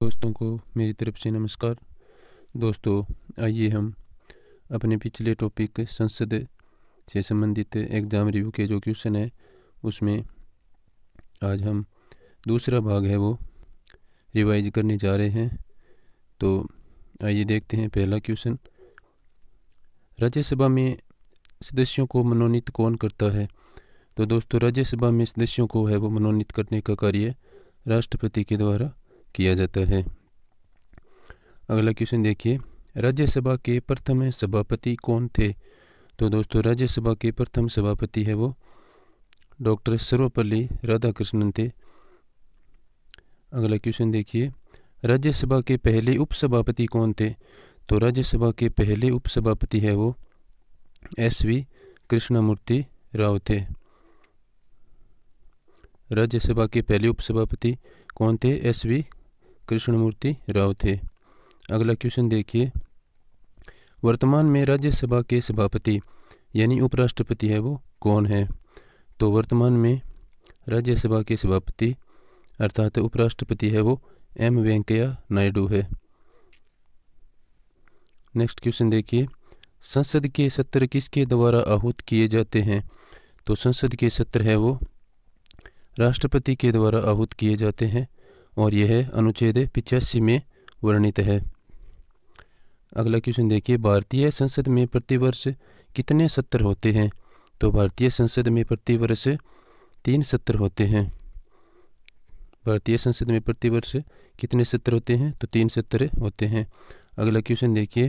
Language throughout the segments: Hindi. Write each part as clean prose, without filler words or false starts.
दोस्तों को मेरी तरफ से नमस्कार। दोस्तों, आइए हम अपने पिछले टॉपिक संसद से संबंधित एग्ज़ाम रिव्यू के जो क्वेश्चन है उसमें आज हम दूसरा भाग है वो रिवाइज करने जा रहे हैं। तो आइए देखते हैं पहला क्वेश्चन। राज्यसभा में सदस्यों को मनोनीत कौन करता है? तो दोस्तों, राज्यसभा में सदस्यों को है वो मनोनीत करने का कार्य राष्ट्रपति के द्वारा किया जाता है। अगला क्वेश्चन देखिए, राज्यसभा के प्रथम सभापति कौन थे? तो दोस्तों, राज्यसभा के प्रथम सभापति है वो डॉक्टर सर्वपल्ली राधाकृष्णन थे। अगला क्वेश्चन देखिए, राज्यसभा के पहले उपसभापति कौन थे? तो राज्यसभा के पहले उपसभापति है वो SV कृष्णमूर्ति राव थे। राज्यसभा के पहले उपसभापति कौन थे? SV कृष्णमूर्ति राव थे। अगला क्वेश्चन देखिए, वर्तमान में राज्यसभा के सभापति यानी उपराष्ट्रपति है वो कौन है? तो वर्तमान में राज्यसभा के सभापति अर्थात उपराष्ट्रपति है वो M वेंकैया नायडू है। नेक्स्ट क्वेश्चन देखिए, संसद के सत्र किसके द्वारा आहूत किए जाते हैं? तो संसद के सत्र है वो राष्ट्रपति के द्वारा आहूत किए जाते हैं और यह अनुच्छेद 85 में वर्णित है। अगला क्वेश्चन देखिए, भारतीय संसद में प्रतिवर्ष कितने सत्र होते हैं? तो भारतीय संसद में प्रतिवर्ष 3 सत्र होते हैं। भारतीय संसद में प्रतिवर्ष कितने सत्र होते हैं? तो 3 सत्र होते हैं। अगला क्वेश्चन देखिए,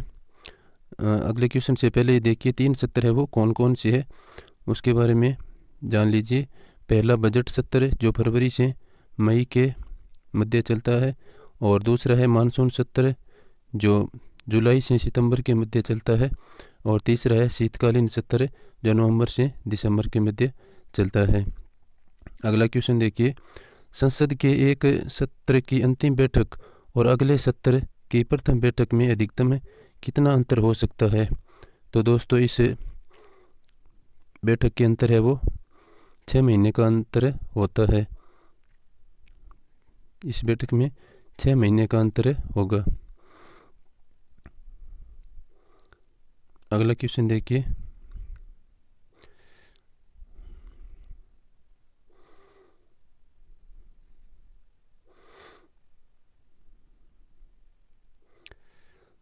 अगले क्वेश्चन से पहले देखिए 3 सत्र है वो कौन कौन से है उसके बारे में जान लीजिए। पहला बजट सत्र जो फरवरी से मई के मध्य चलता है, और दूसरा है मानसून सत्र जो जुलाई से सितंबर के मध्य चलता है, और तीसरा है शीतकालीन सत्र जो नवंबर से दिसंबर के मध्य चलता है। अगला क्वेश्चन देखिए, संसद के एक सत्र की अंतिम बैठक और अगले सत्र की प्रथम बैठक में अधिकतम कितना अंतर हो सकता है? तो दोस्तों, इस बैठक के अंतर है वो 6 महीने का अंतर होता है। इस बैठक में 6 महीने का अंतर होगा। अगला क्वेश्चन देखिए,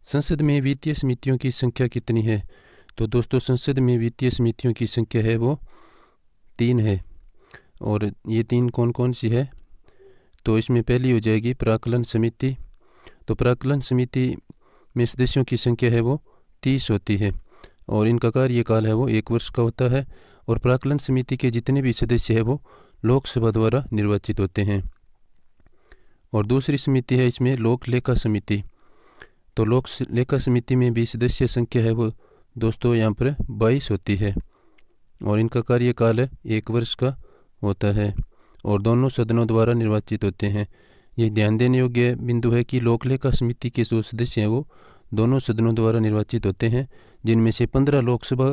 संसद में वित्तीय समितियों की संख्या कितनी है? तो दोस्तों, संसद में वित्तीय समितियों की संख्या है वो 3 है। और ये 3 कौन कौन सी है? तो इसमें पहली हो जाएगी प्राक्कलन समिति। तो प्राक्कलन समिति में सदस्यों की संख्या है वो 30 होती है और इनका कार्यकाल है वो 1 वर्ष का होता है। और प्राक्कलन समिति के जितने भी सदस्य है वो लोकसभा द्वारा निर्वाचित होते हैं। और दूसरी समिति है इसमें लोक लेखा समिति। तो लोक लेखा समिति में भी सदस्य संख्या है वो दोस्तों यहाँ पर 22 होती है और इनका कार्यकाल 1 वर्ष का होता है और दोनों सदनों द्वारा निर्वाचित होते हैं। ये ध्यान देने योग्य बिंदु है कि लोक लेखा समिति के जो सदस्य हैं वो दोनों सदनों द्वारा निर्वाचित होते हैं, जिनमें से 15 लोकसभा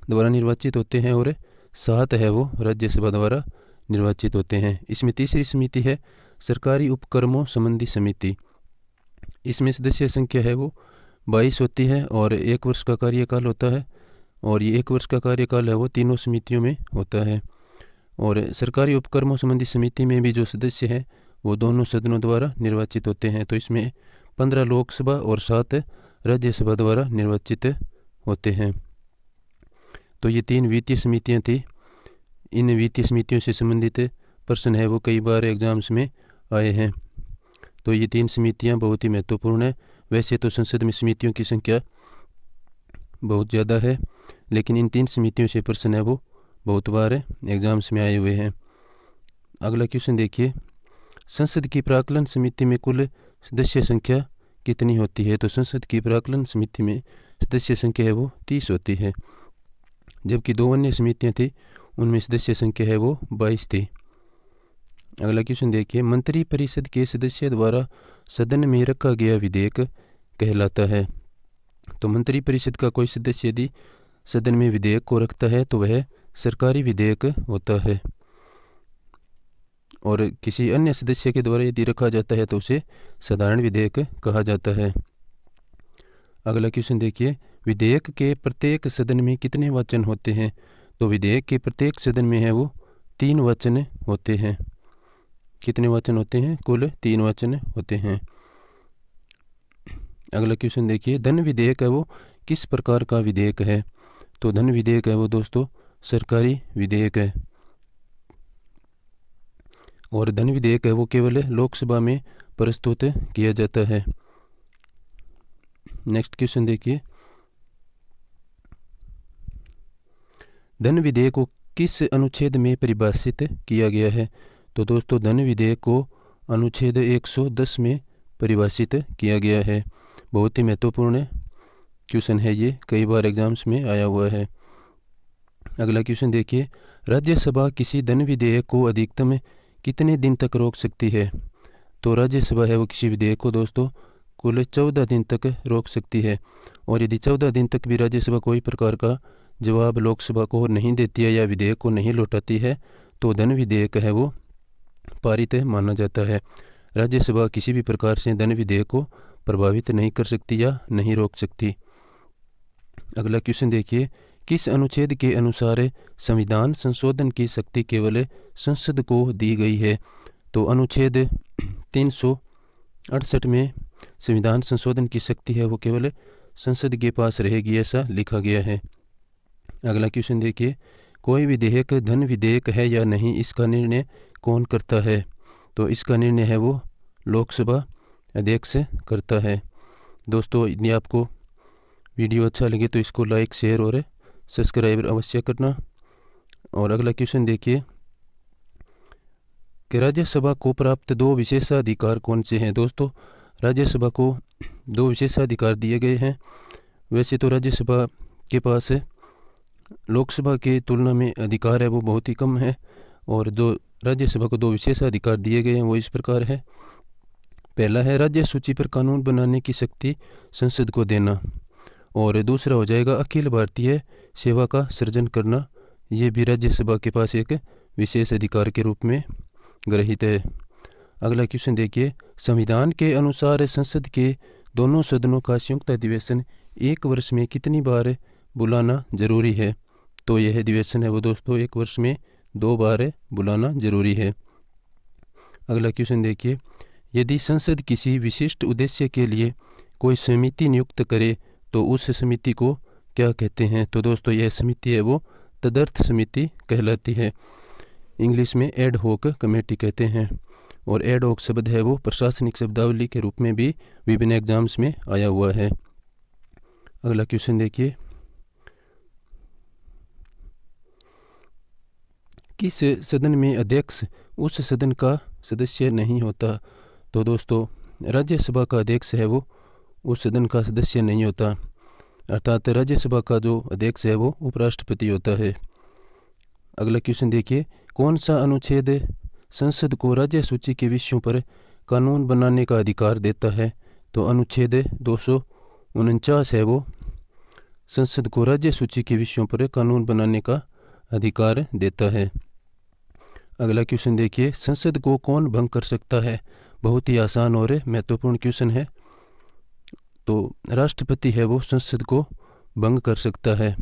द्वारा निर्वाचित होते हैं और 7 है वो राज्यसभा द्वारा निर्वाचित होते हैं। इसमें तीसरी समिति है सरकारी उपक्रमों संबंधी समिति। इसमें सदस्य संख्या है वो 22 होती है और 1 वर्ष का कार्यकाल होता है और ये 1 वर्ष का कार्यकाल है वो तीनों समितियों में होता है। और सरकारी उपक्रमों संबंधी समिति में भी जो सदस्य हैं वो दोनों सदनों द्वारा निर्वाचित होते हैं। तो इसमें 15 लोकसभा और 7 राज्यसभा द्वारा निर्वाचित होते हैं। तो ये 3 वित्तीय समितियां थी। इन वित्तीय समितियों से संबंधित प्रश्न है वो कई बार एग्जाम्स में आए हैं। तो ये 3 समितियां बहुत ही महत्वपूर्ण है। वैसे तो संसद में समितियों की संख्या बहुत ज़्यादा है, लेकिन इन 3 समितियों से प्रश्न है वो बहुत बार एग्जाम्स में आए हुए हैं। अगला क्वेश्चन देखिए, संसद की प्राक्कलन समिति में कुल सदस्य संख्या कितनी होती है? तो संसद की प्राक्कलन समिति में सदस्य संख्या है वो 30 होती है, जबकि 2 अन्य समितियां थी उनमें सदस्य संख्या है वो 22 थी। अगला क्वेश्चन देखिए, मंत्री परिषद के सदस्य द्वारा सदन में रखा गया विधेयक कहलाता है। तो मंत्री परिषद का कोई सदस्य यदि सदन में विधेयक को रखता है तो वह सरकारी विधेयक होता है। और किसी अन्य सदस्य के द्वारा यदि रखा जाता है तो उसे साधारण विधेयक कहा जाता है। अगला क्वेश्चन देखिए, विधेयक के प्रत्येक सदन में कितने वचन होते हैं? तो विधेयक के प्रत्येक सदन में है वो 3 वचन होते हैं। कितने वचन होते हैं? कुल 3 वचन होते हैं। अगला क्वेश्चन देखिए, धन विधेयक है वो किस प्रकार का विधेयक है? तो धन विधेयक है वो दोस्तों सरकारी विधेयक है, और धन विधेयक है वो केवल लोकसभा में प्रस्तुत किया जाता है। नेक्स्ट क्वेश्चन देखिए, धन विधेयक को किस अनुच्छेद में परिभाषित किया गया है? तो दोस्तों धन विधेयक को अनुच्छेद 110 में परिभाषित किया गया है। बहुत ही महत्वपूर्ण क्वेश्चन है ये, कई बार एग्जाम्स में आया हुआ है। अगला क्वेश्चन देखिए, राज्यसभा किसी धन विधेयक को अधिकतम कितने दिन तक रोक सकती है? तो राज्यसभा है वो किसी विधेयक को दोस्तों कुल 14 दिन तक रोक सकती है, और यदि 14 दिन तक भी राज्यसभा कोई प्रकार का जवाब लोकसभा को नहीं देती है या विधेयक को नहीं लौटाती है तो धन विधेयक है वो पारित माना जाता है। राज्यसभा किसी भी प्रकार से धन विधेयक को प्रभावित नहीं कर सकती या नहीं रोक सकती। अगला क्वेश्चन देखिए, किस अनुच्छेद के अनुसार संविधान संशोधन की शक्ति केवल संसद को दी गई है? तो अनुच्छेद 368 में संविधान संशोधन की शक्ति है वो केवल संसद के पास रहेगी, ऐसा लिखा गया है। अगला क्वेश्चन देखिए, कोई विधेयक धन विधेयक है या नहीं इसका निर्णय कौन करता है? तो इसका निर्णय है वो लोकसभा अध्यक्ष करता है। दोस्तों यदि आपको वीडियो अच्छा लगे तो इसको लाइक शेयर और सब्सक्राइब अवश्य करना। और अगला क्वेश्चन देखिए कि राज्यसभा को प्राप्त 2 विशेषाधिकार कौन से हैं? दोस्तों राज्यसभा को 2 विशेषाधिकार दिए गए हैं। वैसे तो राज्यसभा के पास लोकसभा की तुलना में अधिकार है वो बहुत ही कम है, और जो राज्यसभा को 2 विशेषाधिकार दिए गए हैं वो इस प्रकार है। पहला है राज्य सूची पर कानून बनाने की शक्ति संसद को देना, और दूसरा हो जाएगा अखिल भारतीय सेवा का सृजन करना। ये भी राज्यसभा के पास एक विशेष अधिकार के रूप में ग्रहित है। अगला क्वेश्चन देखिए, संविधान के अनुसार संसद के दोनों सदनों का संयुक्त अधिवेशन 1 वर्ष में कितनी बार बुलाना जरूरी है? तो यह अधिवेशन है वो दोस्तों 1 वर्ष में 2 बार बुलाना जरूरी है। अगला क्वेश्चन देखिए, यदि संसद किसी विशिष्ट उद्देश्य के लिए कोई समिति नियुक्त करे तो उस समिति को क्या कहते हैं? तो दोस्तों यह समिति है वो तदर्थ समिति कहलाती है। इंग्लिश में एड होक कमेटी कहते हैं, और एड होक शब्द है वो प्रशासनिक शब्दावली के रूप में भी विभिन्न एग्जाम्स में आया हुआ है। अगला क्वेश्चन देखिए, किस सदन में अध्यक्ष उस सदन का सदस्य नहीं होता? तो दोस्तों राज्यसभा का अध्यक्ष है वो उस सदन का सदस्य नहीं होता, अर्थात राज्यसभा का जो अध्यक्ष है वो उपराष्ट्रपति होता है। अगला क्वेश्चन देखिए, कौन सा अनुच्छेद संसद को राज्य सूची के विषयों पर कानून बनाने का अधिकार देता है? तो अनुच्छेद 249 है वो संसद को राज्य सूची के विषयों पर कानून बनाने का अधिकार देता है। अगला क्वेश्चन देखिए, संसद को कौन भंग कर सकता है? बहुत ही आसान और महत्वपूर्ण क्वेश्चन है। तो राष्ट्रपति है वो संसद को भंग कर सकता है।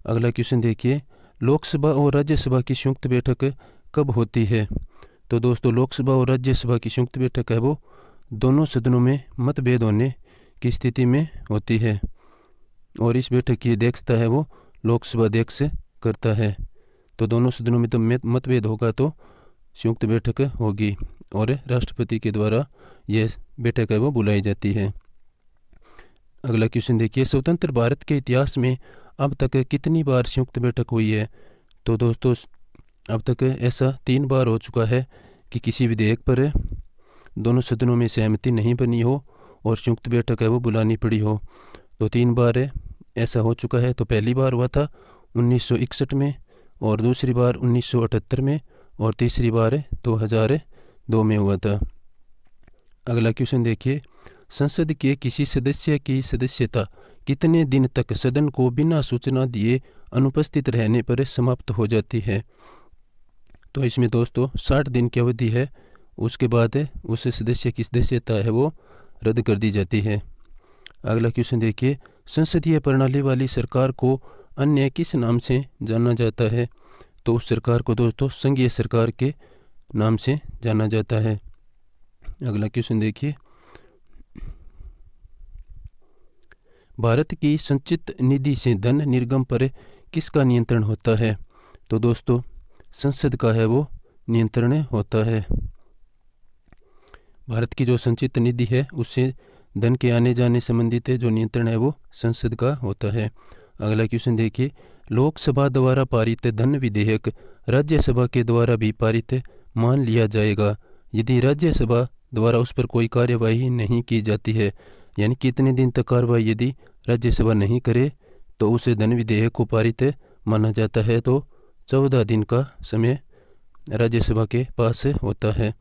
अगला क्वेश्चन देखिए, लोकसभा और राज्यसभा की संयुक्त बैठक कब होती है? तो दोस्तों लोकसभा और राज्यसभा की संयुक्त बैठक है वो दोनों सदनों में मतभेद होने की स्थिति में होती है, और इस बैठक की अध्यक्षता है वो लोकसभा अध्यक्ष करता है। तो दोनों सदनों में तो मतभेद होगा तो संयुक्त बैठक होगी, और राष्ट्रपति के द्वारा यह बैठक है वो बुलाई जाती है। अगला क्वेश्चन देखिए, स्वतंत्र भारत के इतिहास में अब तक कितनी बार संयुक्त बैठक हुई है? तो दोस्तों अब तक ऐसा 3 बार हो चुका है कि किसी विधेयक पर दोनों सदनों में सहमति नहीं बनी हो और संयुक्त बैठक है वो बुलानी पड़ी हो। तो 3 बार ऐसा हो चुका है। तो पहली बार हुआ था 1961 में, और दूसरी बार 1978 में, और तीसरी बार 2002 में हुआ था। अगला क्वेश्चन देखिए, संसद के किसी सदस्य की सदस्यता कितने दिन तक सदन को बिना सूचना दिए अनुपस्थित रहने पर समाप्त हो जाती है? तो इसमें दोस्तों 60 दिन की अवधि है, उसके बाद उस सदस्य की सदस्यता है वो रद्द कर दी जाती है। अगला क्वेश्चन देखिए, संसदीय प्रणाली वाली सरकार को अन्य किस नाम से जाना जाता है? तो उस सरकार को दोस्तों संघीय सरकार के नाम से जाना जाता है। अगला क्वेश्चन देखिए, भारत की संचित निधि से धन निर्गम पर किसका नियंत्रण होता है? तो दोस्तों संसद का है वो नियंत्रण होता है। भारत की जो संचित निधि है उससे धन के आने जाने संबंधित जो नियंत्रण है वो संसद का होता है। अगला क्वेश्चन देखिए, लोकसभा द्वारा पारित धन विधेयक राज्यसभा के द्वारा भी पारित मान लिया जाएगा यदि राज्यसभा द्वारा उस पर कोई कार्यवाही नहीं की जाती है। यानी कितने दिन तक कार्रवाई यदि राज्यसभा नहीं करे तो उसे धन विधेयक को पारित माना जाता है। तो 14 दिन का समय राज्यसभा के पास होता है।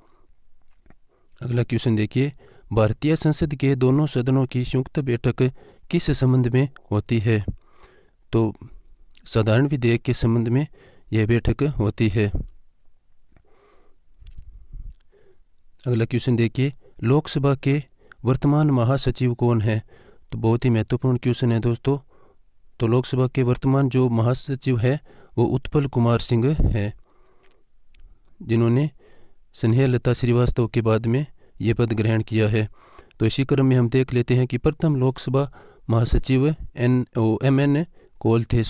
अगला क्वेश्चन देखिए, भारतीय संसद के दोनों सदनों की संयुक्त बैठक किस संबंध में होती है? तो साधारण विधेयक के संबंध में यह बैठक होती है। अगला क्वेश्चन देखिए, लोकसभा के वर्तमान महासचिव कौन है? तो बहुत ही महत्वपूर्ण क्वेश्चन है दोस्तों। तो लोकसभा के वर्तमान जो महासचिव है वो उत्पल कुमार सिंह है, जिन्होंने स्नेहलता श्रीवास्तव के बाद में ये पद ग्रहण किया है। तो इसी क्रम में हम देख लेते हैं कि प्रथम लोकसभा महासचिव MN कोल थे,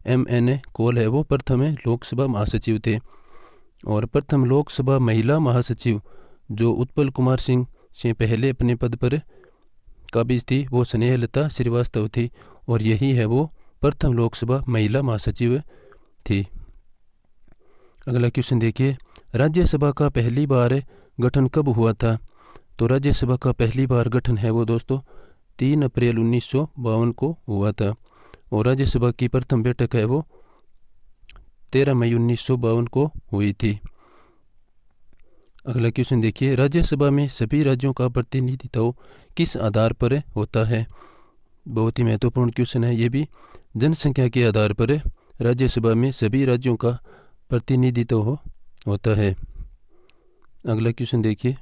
MN कोल है वो प्रथम लोकसभा महासचिव थे। और प्रथम लोकसभा महिला महासचिव जो उत्पल कुमार सिंह से पहले अपने पद पर काबिज थी वो स्नेहलता श्रीवास्तव थी, और यही है वो प्रथम लोकसभा महिला महासचिव थी। अगला क्वेश्चन देखिए, राज्यसभा का पहली बार गठन कब हुआ था? तो राज्यसभा का पहली बार गठन है वो दोस्तों 3 अप्रैल 1952 को हुआ था, और राज्यसभा की प्रथम बैठक है वो 13 मई 1952 को हुई थी। अगला क्वेश्चन देखिए, राज्यसभा में सभी राज्यों का प्रतिनिधित्व किस आधार पर होता है? बहुत ही महत्वपूर्ण क्वेश्चन है ये भी। जनसंख्या के आधार पर राज्यसभा में सभी राज्यों का प्रतिनिधित्व होता है। अगला क्वेश्चन देखिए,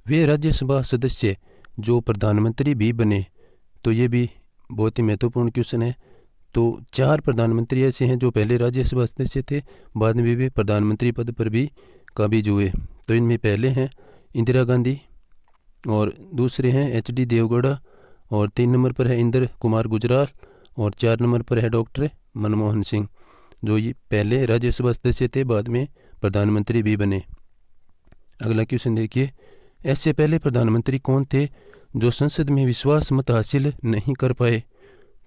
वे राज्यसभा सदस्य जो प्रधानमंत्री भी बने। तो ये भी बहुत ही महत्वपूर्ण क्वेश्चन है। तो 4 प्रधानमंत्री ऐसे हैं जो पहले राज्यसभा सदस्य थे, बाद में वे प्रधानमंत्री पद पर भी काबिज हुए। तो इनमें पहले हैं इंदिरा गांधी, और दूसरे हैं HD देवगौड़ा, और 3 नंबर पर है इंद्र कुमार गुजराल, और 4 नंबर पर है डॉक्टर मनमोहन सिंह, जो ये पहले राज्यसभा सदस्य थे, बाद में प्रधानमंत्री भी बने। अगला क्वेश्चन देखिए, ऐसे पहले प्रधानमंत्री कौन थे जो संसद में विश्वास मत हासिल नहीं कर पाए?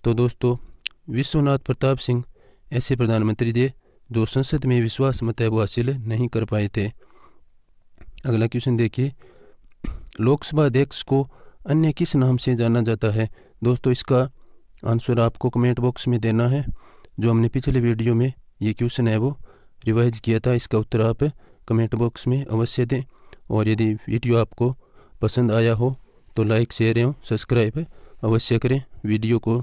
तो दोस्तों विश्वनाथ प्रताप सिंह ऐसे प्रधानमंत्री थे जो संसद में विश्वास मत है वो हासिल नहीं कर पाए थे। अगला क्वेश्चन देखिए, लोकसभा अध्यक्ष को अन्य किस नाम से जाना जाता है? दोस्तों इसका आंसर आपको कमेंट बॉक्स में देना है। जो हमने पिछले वीडियो में ये क्वेश्चन है वो रिवाइज किया था, इसका उत्तर आप कमेंट बॉक्स में अवश्य दें। और यदि वीडियो आपको पसंद आया हो तो लाइक शेयर एवं सब्सक्राइब अवश्य करें। वीडियो को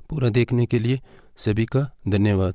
पूरा देखने के लिए सभी का धन्यवाद।